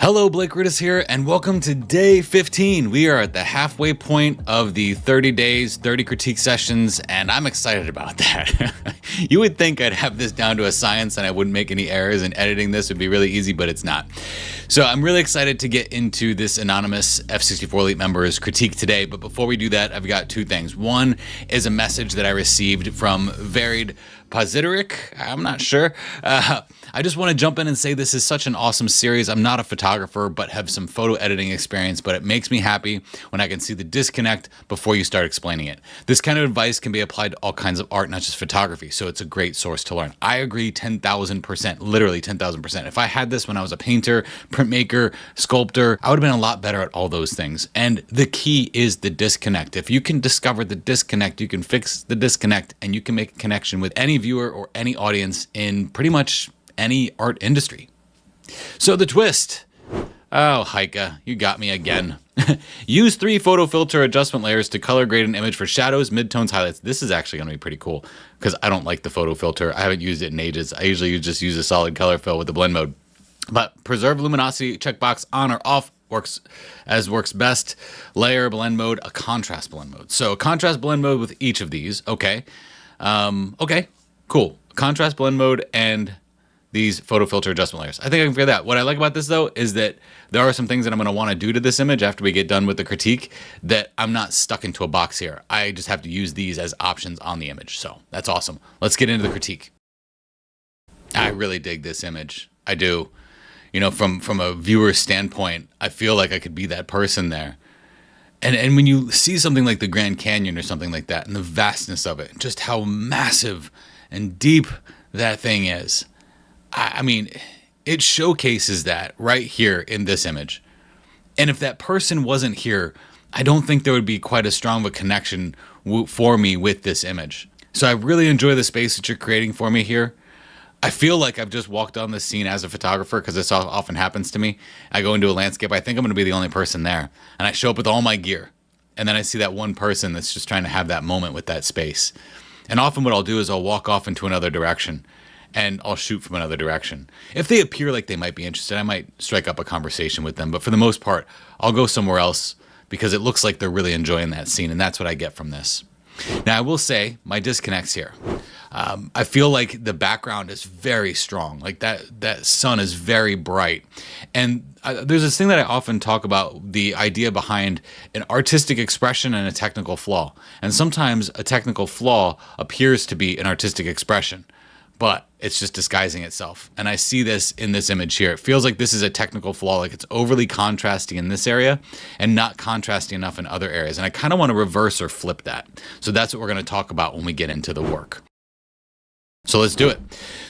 Hello, Blake Rudis here, and welcome to day 15. We are at the halfway point of the 30 days, 30 critique sessions, and I'm excited about that. You would think I'd have this down to a science and I wouldn't make any errors, and editing this would be really easy, but it's not. So I'm really excited to get into this anonymous F64 Elite member's critique today, but before we do that, I've got two things. One is a message that I received from Varied Positoric. I'm not sure. I just want to jump in and say this is such an awesome series. I'm not a photographer, but have some photo editing experience, but it makes me happy when I can see the disconnect before you start explaining it. This kind of advice can be applied to all kinds of art, not just photography, so it's a great source to learn. I agree 10,000%, literally 10,000%. If I had this when I was a painter, printmaker, sculptor, I would have been a lot better at all those things. And the key is the disconnect. If you can discover the disconnect, you can fix the disconnect, and you can make a connection with any viewer or any audience in pretty much any art industry. So the twist. Oh, Heike, you got me again. Use 3 photo filter adjustment layers to color grade an image for shadows, midtones, highlights. This is actually going to be pretty cool because I don't like the photo filter. I haven't used it in ages. I usually just use a solid color fill with the blend mode. But preserve luminosity checkbox on or off works best. Layer blend mode, a contrast blend mode. So a contrast blend mode with each of these. Okay. Okay, cool. Contrast blend mode and these photo filter adjustment layers. I think I can figure that out. What I like about this though is that there are some things that I'm going to want to do to this image after we get done with the critique that I'm not stuck into a box here. I just have to use these as options on the image. So that's awesome. Let's get into the critique. I really dig this image. I do. You know, from a viewer standpoint, I feel like I could be that person there. And when you see something like the Grand Canyon or something like that and the vastness of it, just how massive and deep that thing is, I mean, it showcases that right here in this image. And if that person wasn't here, I don't think there would be quite as strong of a connection for me with this image. So I really enjoy the space that you're creating for me here. I feel like I've just walked on this scene as a photographer because this often happens to me. I go into a landscape, I think I'm going to be the only person there. And I show up with all my gear. And then I see that one person that's just trying to have that moment with that space. And often what I'll do is I'll walk off into another direction and I'll shoot from another direction. If they appear like they might be interested, I might strike up a conversation with them. But for the most part, I'll go somewhere else because it looks like they're really enjoying that scene. And that's what I get from this. Now, I will say my disconnects here. I feel like the background is very strong. Like that sun is very bright. And there's this thing that I often talk about, the idea behind an artistic expression and a technical flaw. And sometimes a technical flaw appears to be an artistic expression, but it's just disguising itself. And I see this in this image here. It feels like this is a technical flaw, like it's overly contrasting in this area and not contrasting enough in other areas. And I kind of want to reverse or flip that. So that's what we're going to talk about when we get into the work. So let's do it.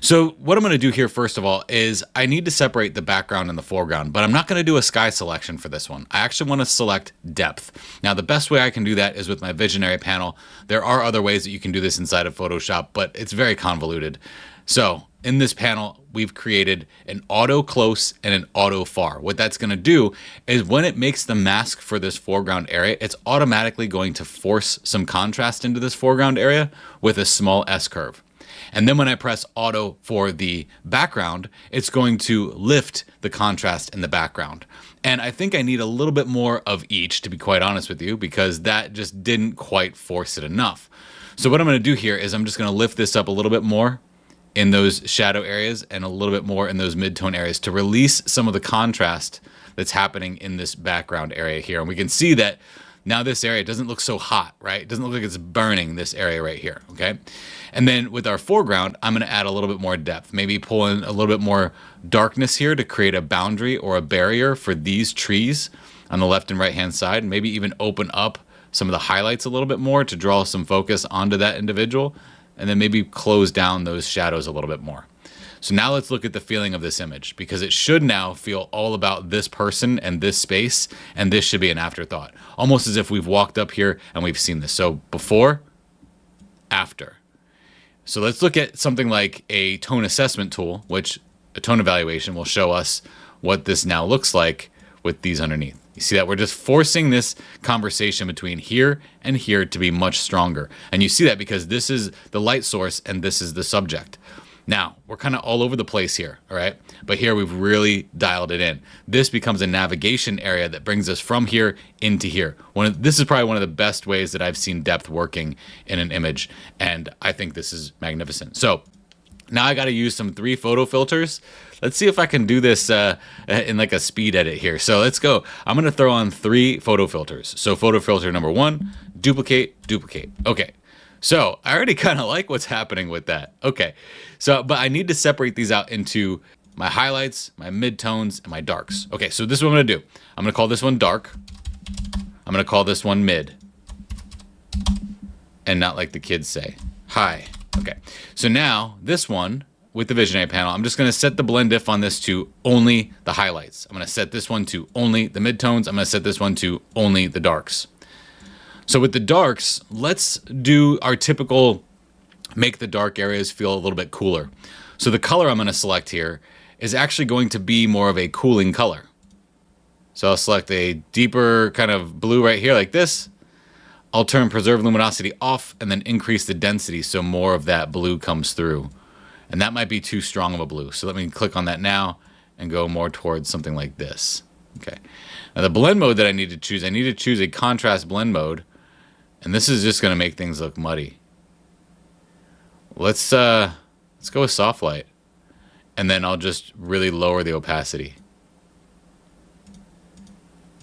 So what I'm going to do here, first of all, is I need to separate the background and the foreground, but I'm not going to do a sky selection for this one. I actually want to select depth. Now, the best way I can do that is with my visionary panel. There are other ways that you can do this inside of Photoshop, but it's very convoluted. So in this panel, we've created an auto close and an auto far. What that's going to do is when it makes the mask for this foreground area, it's automatically going to force some contrast into this foreground area with a small S curve. And then when I press auto for the background, it's going to lift the contrast in the background. And I think I need a little bit more of each, to be quite honest with you, because that just didn't quite force it enough. So what I'm going to do here is I'm just going to lift this up a little bit more in those shadow areas and a little bit more in those mid-tone areas to release some of the contrast that's happening in this background area here. And we can see that now this area doesn't look so hot, right? It doesn't look like it's burning, this area right here, okay? And then with our foreground, I'm going to add a little bit more depth, maybe pull in a little bit more darkness here to create a boundary or a barrier for these trees on the left and right hand side, maybe even open up some of the highlights a little bit more to draw some focus onto that individual, and then maybe close down those shadows a little bit more. So now let's look at the feeling of this image, because it should now feel all about this person and this space, and this should be an afterthought, almost as if we've walked up here and we've seen this. So before, after. So let's look at something like a tone assessment tool, which a tone evaluation will show us what this now looks like with these underneath. You see that we're just forcing this conversation between here and here to be much stronger. And you see that because this is the light source and this is the subject. Now, we're kind of all over the place here, all right? But here we've really dialed it in. This becomes a navigation area that brings us from here into here. This is probably one of the best ways that I've seen depth working in an image, and I think this is magnificent. So now I got to use some 3 photo filters. Let's see if I can do this in like a speed edit here. So let's go. I'm going to throw on 3 photo filters. So photo filter number 1, duplicate, duplicate. Okay. So I already kind of like what's happening with that. Okay. So, but I need to separate these out into my highlights, my midtones, and my darks. Okay. So this is what I'm going to do. I'm going to call this one dark. I'm going to call this one mid. And not like the kids say, high. Okay. So now this one with the visionary panel, I'm just going to set the blend diff on this to only the highlights. I'm going to set this one to only the midtones. I'm going to set this one to only the darks. So with the darks, let's do our typical make the dark areas feel a little bit cooler. So the color I'm going to select here is actually going to be more of a cooling color. So I'll select a deeper kind of blue right here like this. I'll turn preserve luminosity off and then increase the density so more of that blue comes through. And that might be too strong of a blue. So let me click on that now and go more towards something like this. Okay. Now the blend mode that I need to choose a contrast blend mode. And this is just going to make things look muddy. Let's go with soft light. And then I'll just really lower the opacity.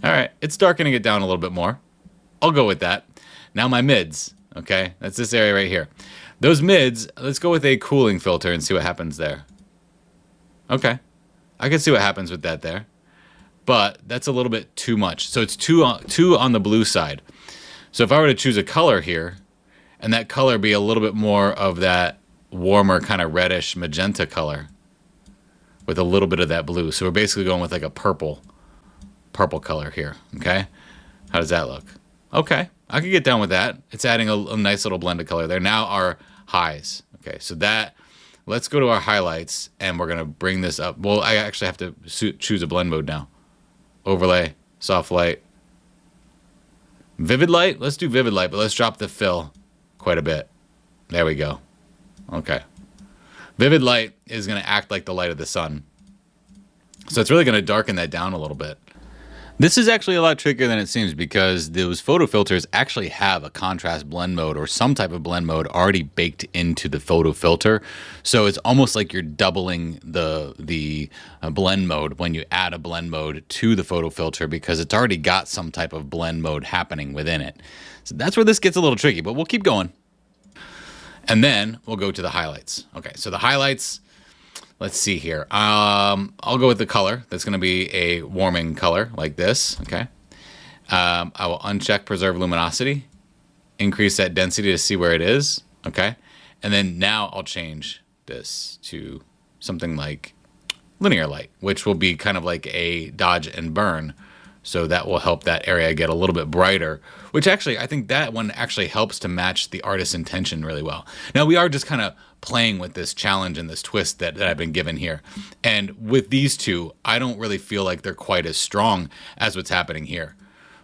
All right, it's darkening it down a little bit more. I'll go with that. Now my mids, okay? That's this area right here. Those mids, let's go with a cooling filter and see what happens there. Okay, I can see what happens with that there. But that's a little bit too much. So it's two on the blue side. So if I were to choose a color here, and that color be a little bit more of that warmer kind of reddish magenta color with a little bit of that blue. So we're basically going with like a purple color here, okay? How does that look? Okay, I could get down with that. It's adding a nice little blend of color there. Now our highs, okay? So let's go to our highlights, and we're gonna bring this up. Well, I actually have to choose a blend mode now. Overlay, soft light, vivid light. Let's do vivid light, but let's drop the fill quite a bit. There we go. Okay. Vivid light is going to act like the light of the sun. So it's really going to darken that down a little bit. This is actually a lot trickier than it seems because those photo filters actually have a contrast blend mode or some type of blend mode already baked into the photo filter. So it's almost like you're doubling the blend mode when you add a blend mode to the photo filter because it's already got some type of blend mode happening within it. So that's where this gets a little tricky, but we'll keep going. And then we'll go to the highlights. Okay, so the highlights, let's see here. I'll go with the color. That's going to be a warming color like this, okay? I will uncheck preserve luminosity, increase that density to see where it is, okay? And then now I'll change this to something like linear light, which will be kind of like a dodge and burn. So that will help that area get a little bit brighter, which actually, I think that one actually helps to match the artist's intention really well. Now, we are just kind of playing with this challenge and this twist that I've been given here. And with these two, I don't really feel like they're quite as strong as what's happening here.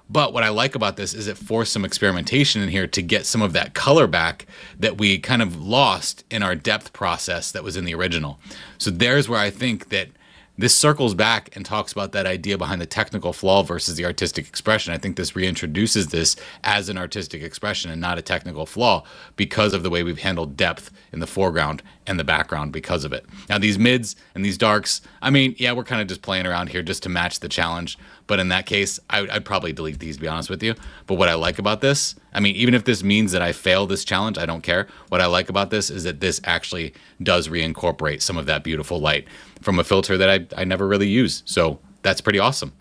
But what I like about this is it forced some experimentation in here to get some of that color back that we kind of lost in our depth process that was in the original. So there's where I think that this circles back and talks about that idea behind the technical flaw versus the artistic expression. I think this reintroduces this as an artistic expression and not a technical flaw because of the way we've handled depth in the foreground and the background because of it. Now these mids and these darks, I mean, yeah, we're kind of just playing around here just to match the challenge. But in that case, I'd probably delete these, to be honest with you. But what I like about this, I mean, even if this means that I fail this challenge, I don't care. What I like about this is that this actually does reincorporate some of that beautiful light from a filter that I never really use. So that's pretty awesome.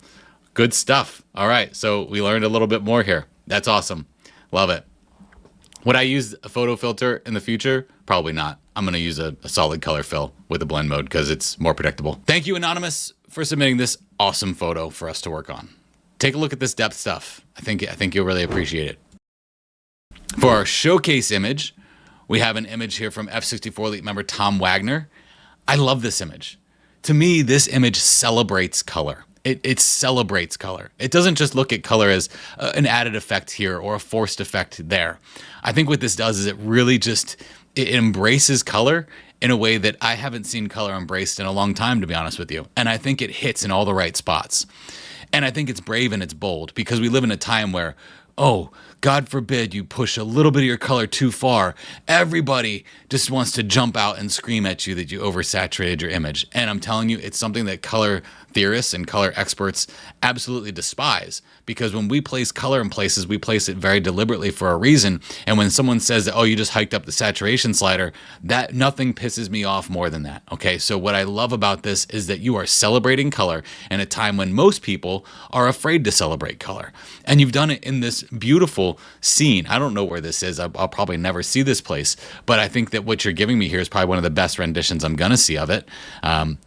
Good stuff. All right, so we learned a little bit more here. That's awesome. Love it. Would I use a photo filter in the future? Probably not. I'm going to use a solid color fill with a blend mode because it's more predictable. Thank you, Anonymous, for submitting this awesome photo for us to work on. Take a look at this depth stuff. I think you'll really appreciate it. For our showcase image, we have an image here from F64 Elite member Tom Wagner. I love this image. To me, this image celebrates color. It celebrates color. It doesn't just look at color as an added effect here or a forced effect there. I think what this does is it really just, it embraces color in a way that I haven't seen color embraced in a long time, to be honest with you. And I think it hits in all the right spots. And I think it's brave and it's bold because we live in a time where, oh, God forbid you push a little bit of your color too far. Everybody just wants to jump out and scream at you that you oversaturated your image. And I'm telling you, it's something that color theorists and color experts absolutely despise, because when we place color in places, we place it very deliberately for a reason. And when someone says that, oh, you just hiked up the saturation slider, that nothing pisses me off more than that. Okay, so what I love about this is that you are celebrating color in a time when most people are afraid to celebrate color. And you've done it in this beautiful scene. I don't know where this is. I'll probably never see this place, but I think that what you're giving me here is probably one of the best renditions I'm gonna see of it.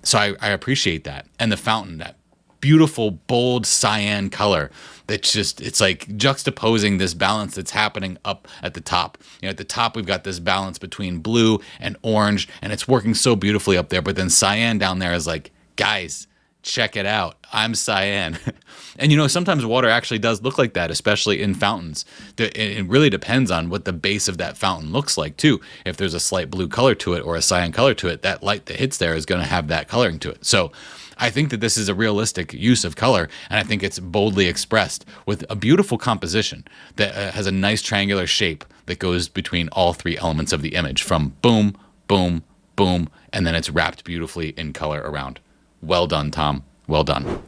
So I appreciate that. And the fountain, that beautiful, bold cyan color that's just, it's like juxtaposing this balance that's happening up at the top. You know, at the top, we've got this balance between blue and orange, and it's working so beautifully up there. But then cyan down there is like, guys, check it out. I'm cyan. And you know, sometimes water actually does look like that, especially in fountains. It really depends on what the base of that fountain looks like too. If there's a slight blue color to it or a cyan color to it, that light that hits there is going to have that coloring to it. So I think that this is a realistic use of color, and I think it's boldly expressed with a beautiful composition that has a nice triangular shape that goes between all three elements of the image, from boom, boom, boom, and then it's wrapped beautifully in color around. Well done, Tom. Well done.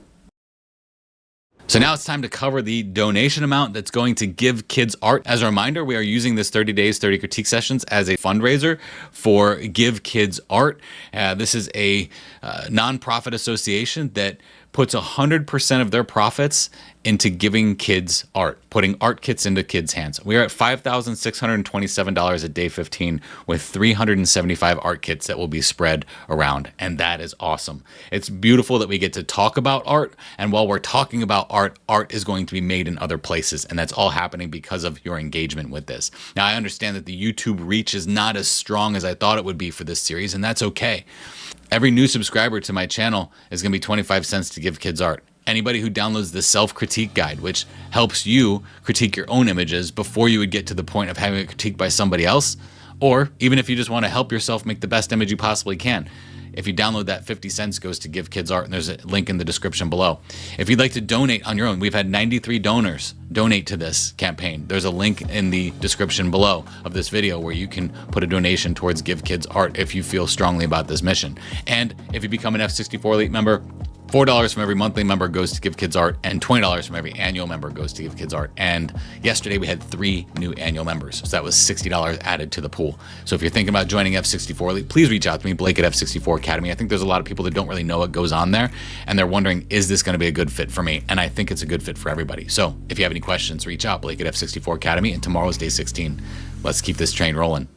So now it's time to cover the donation amount that's going to Give Kids Art. As a reminder, we are using this 30 Days, 30 Critique Sessions as a fundraiser for Give Kids Art. This is a nonprofit association that puts 100% of their profits into giving kids art, putting art kits into kids' hands. We are at $5,627 at day 15 with 375 art kits that will be spread around, and that is awesome. It's beautiful that we get to talk about art, and while we're talking about art, art is going to be made in other places, and that's all happening because of your engagement with this. Now, I understand that the YouTube reach is not as strong as I thought it would be for this series, and that's okay. Every new subscriber to my channel is going to be 25 cents to Give Kids Art. Anybody who downloads the self-critique guide, which helps you critique your own images before you would get to the point of having it critiqued by somebody else, or even if you just want to help yourself make the best image you possibly can. If you download that, 50 cents goes to Give Kids Art, and there's a link in the description below. If you'd like to donate on your own, we've had 93 donors donate to this campaign. There's a link in the description below of this video where you can put a donation towards Give Kids Art if you feel strongly about this mission. And if you become an F64 Elite member, $4 from every monthly member goes to Give Kids Art, and $20 from every annual member goes to Give Kids Art. And yesterday we had 3 new annual members, so that was $60 added to the pool. So if you're thinking about joining F64 Elite, please reach out to me, Blake at F64 Academy. I think there's a lot of people that don't really know what goes on there, and they're wondering, is this going to be a good fit for me? And I think it's a good fit for everybody. So if you have any questions, reach out, Blake at F64 Academy, and tomorrow's day 16. Let's keep this train rolling.